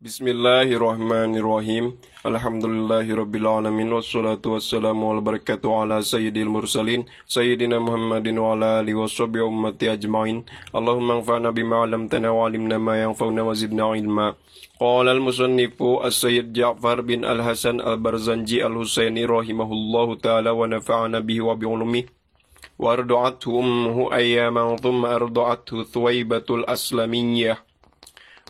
Bismillahirrahmanirrahim. Alhamdulillahirrabbilalamin. Wassalatu wassalamu ala barakatuh ala sayyidil mursalin Sayyidina Muhammadin wa ala alihi wa sahbihi ummati ajma'in. Allahumma anfa'na bima 'allamtana wa 'allimna ma yanfa'una wa zidna ilma. Qala al-musannifu as-sayyid Ja'far bin al-Hasan al-Barzanji al-Husaini rahimahullahu ta'ala wa nafa'ana bihi wa bi'ulumihi. Wa ardu'athu ummuhu ayyaman thumma ardu'athu Thuwaibatul Aslamiyah.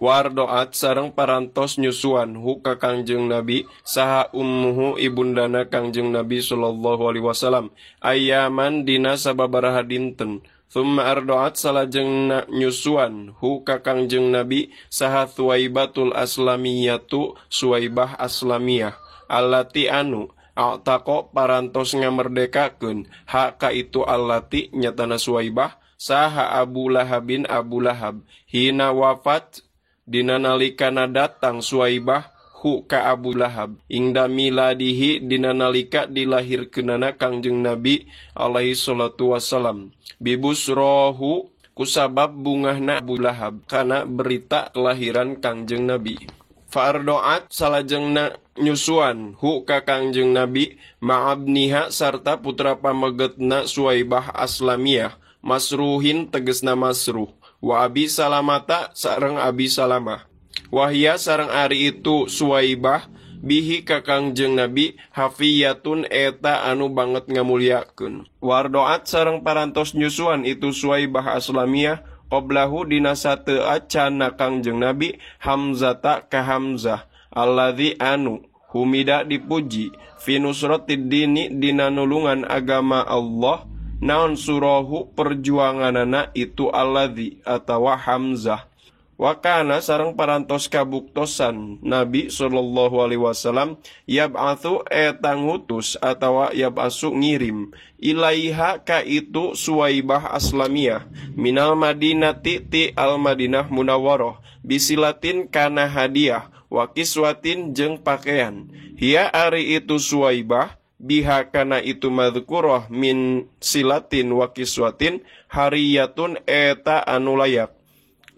Wardoat sareng parantos nyusuan hu ka Kangjeng Nabi saha ummuhu ibundana Kangjeng Nabi sallallahu alaihi wasallam ayaman dina sababaraha dinten. Thumma ardoat salajengna nyusuan hu ka Kangjeng Nabi saha Thuwaibatul Aslamiyatu Suwaibah Aslamiyah allati anu a'taqo parantos ngamerdekakeun ha ka itu allati nyatana Suwaibah saha Abu Lahabin Abu Lahab hina wafat dina nalikana datang Suwaibah hu ka Abu Lahab ingda miladihi dina nalika dilahirkeunana Kangjeng Nabi alaihi salatu wassalam bibusrohu kusabab bungahna Abu Lahab kana berita kelahiran Kangjeng Nabi. Fardoat salajengna nyusuan hu ka Kangjeng Nabi ma'abniha sarta putra pamegetna Suwaibah Aslamiyah Masruhin tegesna Masruh wa Abi Salamata sareng Abi Salamah. Wahya sareng ari itu Suwaibah bihi ka Kangjeng Nabi hafiyatun eta anu banget ngamulyakeun. Wardoat sareng parantos nyusuan itu Suwaibah Aslamiyah qoblahu dina sateu acana Kangjeng Nabi Hamzata ka Hamzah alladzi anu humida dipuji fi nusratid dini dina nulungan agama Allah. Naon surahu perjuanganana itu alladzi atawa Hamzah. Wakana sareng parantos kabuktosan Nabi sallallahu alaihi wasallam yab'atsu eta ngutus atawa yab'asu ngirim ilaiha ka itu Suwaibah Aslamiyah minal Madinati ti al Madinah Munawwarah bisilatin kana hadiah wa kiswatin jeung pakaian. Hiya ari itu Suwaibah biha kana itu madhkurah min silatin wa kiswatin hariyatun eta anu layak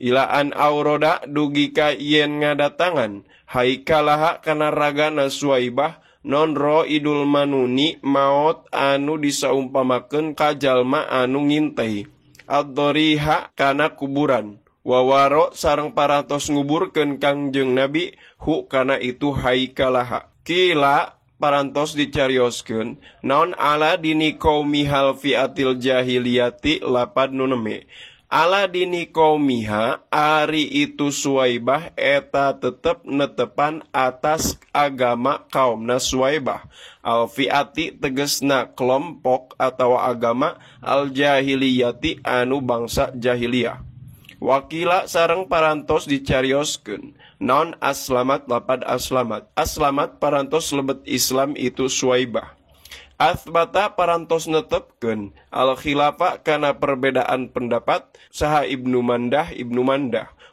ilaan auroda dugi ka yen ngadatangan haikalaha kana ragana Suwaibah non ro idul manuni maot anu disaumpamakeun ka jalma anu ngintei ad-dhariha kana kuburan wawaro sareng parantos nguburkeun Kangjeng Nabi hu kana itu haikalaha kila parantos dicarioskeun naon ala dini qaumihal fiatil jahiliyati lapad nuneme ala dini qaumiha ari itu Suwaibah eta tetep netepan atas agama kaumna Suwaibah al fiati tegesna kelompok atau agama al jahiliyati anu bangsa jahiliyah. Wakila sareng parantos dicarioskeun non aslamat lapad aslamat aslamat parantos lebet Islam itu Suwaibah. Athbata parantos netepkeun al khilafa kana perbedaan pendapat saha Ibnu Mandah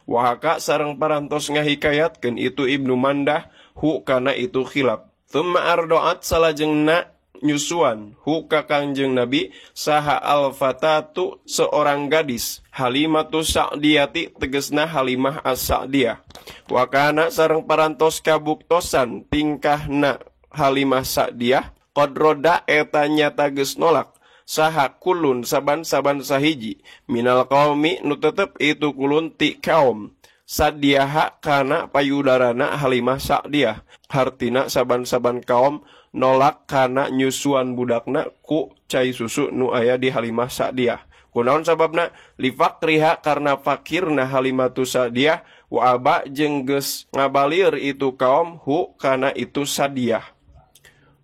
wahaka sareng parantos ngahikayatkeun itu Ibnu Mandah hu kana itu khilaf. Tsumma ardoat salajengna nyusuan hu ka Kangjeng Nabi saha al-fatatu seorang gadis Halimatu Sa'diyati tegesna Halimah As-Sa'diyah. Wakana sareng parantos kabuktosan tingkahna Halimah Sa'diyah qadroda eta nyata geus nolak saha kulun saban-saban sahiji minal qaumi nu tetep itu kulun ti kaum Sa'diyah kana payudarana Halimah Sa'diyah hartina saban-saban kaum nolak kana nyusuan budakna ku cai susu nu aya di Halimah Sa'diyah. Kunaon sababna lifakriha karena fakirna Halimatu Sa'diyah wa aba jeung geus ngabalir itu kaum hu kana itu Sa'diyah.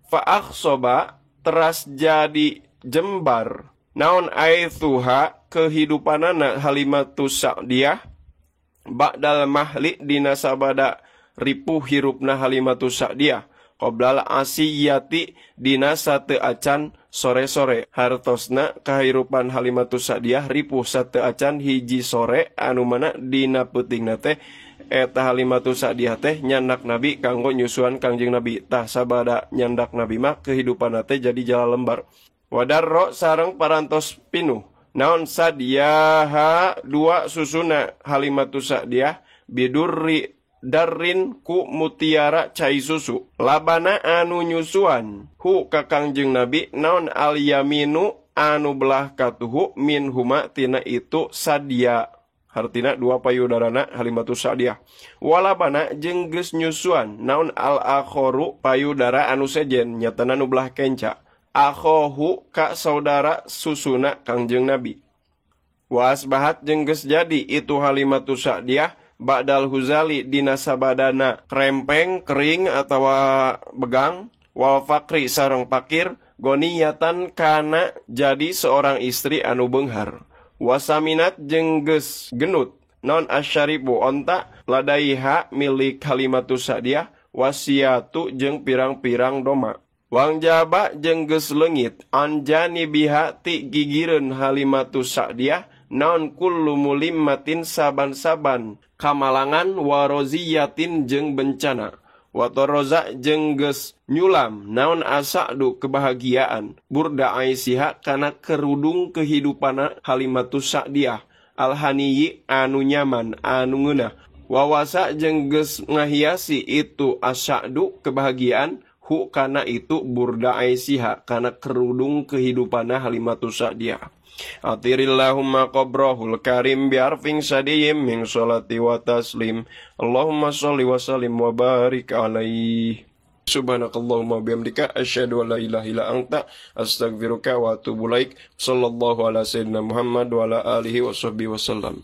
Fa akhsoba teras jadi jembar naon aithuha kehidupanana Halimatu Sa'diyah ba'dal mahli dina sabada ripuh hirupna Halimatu Sa'diyah qoblal asiyati dina sateu acan sore-sore hartosna kahirupan Halimatu Sa'diyah ripuh sateu acan hiji sore anu mana dina peutingna teh eta Halimatu Sa'diyah teh nyandak Nabi kanggo nyusuan Kangjeng Nabi tah sabada nyandak Nabi mah kehidupan teh jadi jala lembar. Wadarro sareng parantos pinuh naon Sa'diyah dua susuna Halimatu Sa'diyah bidurri darrin ku mutiara cai susu. Labana anu nyusuan hu ka Kangjeng Nabi naon al yaminu anu belah katuhu min huma tina itu sadia. Hartina dua payudarana Halimatus Sa'diyah. Walabana jeung geus nyusuan naon al akhoru payudara anu sejen nyatana nu belah kenca. Akhohu ka saudara susuna Kangjeng Nabi. Wa asbahat jeung geus jadi itu Halimatus Sa'diyah ba'dal huzali dina sabadana krempeng kering atawa begang wal fakri sareng pakir goniyatan kana jadi seorang istri anu beunghar. Wasaminat jeung geus genut non asyaribu onta ladaiha milik Halimatus Sa'diyah wasiatu jeung pirang-pirang doma. Wang jaba jeung geus leungit anjani biha ti gigireun Halimatus Sa'diyah naon kullu mulimmatin saban-saban kamalangan waroziyatin jeung bencana. Watoroza jeung geus nyulam naon asa'du kebahagiaan burda Aisyah kana kerudung kehidupana Halimatus Sa'diyah alhaniyi anu nyaman anu ngeunah. Wawasa jeung geus ngahiasi itu asa'du kebahagiaan hu kana itu burda Aisyah kana kerudung kehidupana Halimatus Sa'diyah. Atirillahumma qabrahul karim biarfing sadiyim min sholati wa taslim. Allahumma sholli wa sallim wa barik alaihi. Subhanakallahumma bihamdika asyhadu an la ilaha illa anta astaghfiruka wa atubu ilaik. Sallallahu ala sayyidina Muhammad wa ala alihi wa sahbihi wasallam.